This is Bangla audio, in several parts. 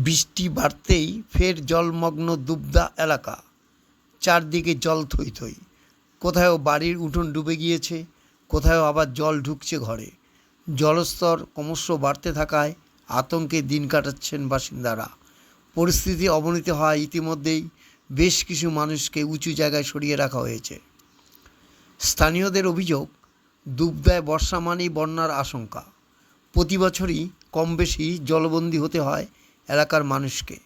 বৃষ্টি বাড়তেই ফের জলমগ্ন দুবদা এলাকা। চারদিকে জল থই থই। কোথাও বাড়ির উঠোন ডুবে গিয়েছে, কোথাও আবার জল ঢুকছে ঘরে। জলস্তর ক্রমশ বাড়তে থাকায় আতঙ্কে দিন কাটাচ্ছেন বাসিন্দারা। পরিস্থিতি অবনতি হওয়ায় ইতিমধ্যেই বেশ কিছু মানুষকে উঁচু জায়গায় সরিয়ে রাখা হয়েছে। স্থানীয়দের অভিযোগ, দুবদায় বর্ষা মানেই বন্যার আশঙ্কা। প্রতি বছরই কম বেশি জলবন্দী হতে হয় এলাকার মানুষকে।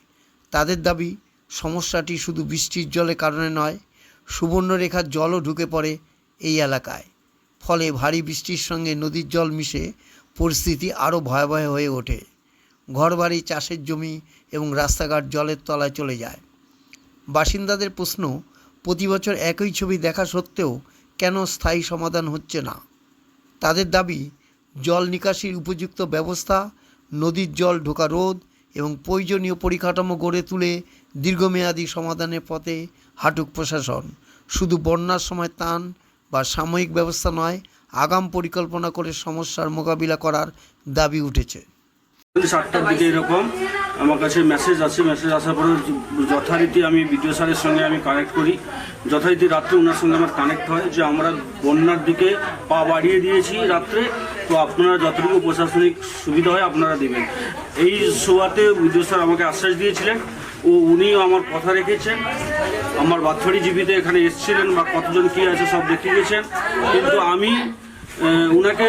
তাদের দাবি, সমস্যাটি শুধু বৃষ্টির জলের কারণে নয়, সুবর্ণরেখার জলও ঢুকে পড়ে এই এলাকায়। ফলে ভারী বৃষ্টির সঙ্গে নদীর জল মিশে পরিস্থিতি আরও ভয়াবহ হয়ে ওঠে। ঘরবাড়ি, চাষের জমি এবং রাস্তাঘাট জলের তলায় চলে যায়। বাসিন্দাদের প্রশ্ন, প্রতি বছর একই ছবি দেখা সত্ত্বেও কেন স্থায়ী সমাধান হচ্ছে না? তাদের দাবি, জল নিকাশির উপযুক্ত ব্যবস্থা, নদীর জল ঢোকা রোধ এবং প্রয়োজনীয় পরিকাঠামো গড়ে তুলে দীর্ঘমেয়াদী সমাধানের পথে হাঁটুক প্রশাসন। শুধু বন্যার সময় ত্রাণ বা সাময়িক ব্যবস্থা নয়, আগাম পরিকল্পনা করে সমস্যার মোকাবিলা করার দাবি উঠেছে। 7টার দিকে এরকম আমার কাছে মেসেজ আসার পরে যথারীতি আমি বিডিও স্যারের সঙ্গে আমি কানেক্ট করি। যথারীতি রাত্রে ওনার সঙ্গে আমার কানেক্ট হয় যে আমরা বন্যার দিকে পা বাড়িয়ে দিয়েছি রাত্রে, তো আপনারা যতটুকু প্রশাসনিক সুবিধা হয় আপনারা দেবেন। এই শোয়াতে বিডিও স্যার আমাকে আশ্বাস দিয়েছিলেন ও উনিও আমার কথা রেখেছেন। আমার বাচ্চারি জীবিতে এখানে এসেছিলেন বা কতজন কী আছে সব দেখে গেছেন, কিন্তু আমি ওনাকে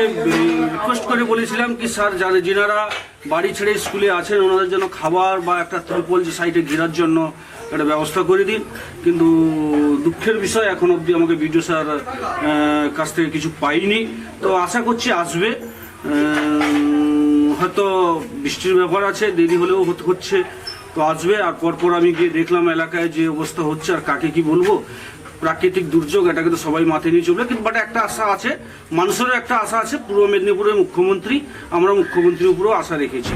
রিকোয়েস্ট করে বলেছিলাম কি স্যার, যিনারা বাড়ি ছেড়ে স্কুলে আছেন ওনাদের জন্য খাবার বা একটা ত্রিপল যে সাইডে ঘেরার জন্য একটা ব্যবস্থা করে দিন। কিন্তু দুঃখের বিষয় এখন অবধি আমাকে বিডিও স্যার কাছ থেকে কিছু পাইনি। তো আশা করছি আসবে। হয়তো বৃষ্টির ব্যাপার আছে, দেরি হলেও হচ্ছে, তো আসবে। আর পরপর আমি গিয়ে দেখলাম এলাকায় যে অবস্থা হচ্ছে, আর কাকে কি বলবো। প্রাকৃতিক দুর্যোগ, এটাকে তো সবাই মাথায় নিয়ে চলবে, কিন্তু বাট একটা আশা আছে, মানুষেরও একটা আশা আছে। পূর্ব মেদিনীপুরের মুখ্যমন্ত্রী, আমরা মুখ্যমন্ত্রীর উপরেও আশা রেখেছি।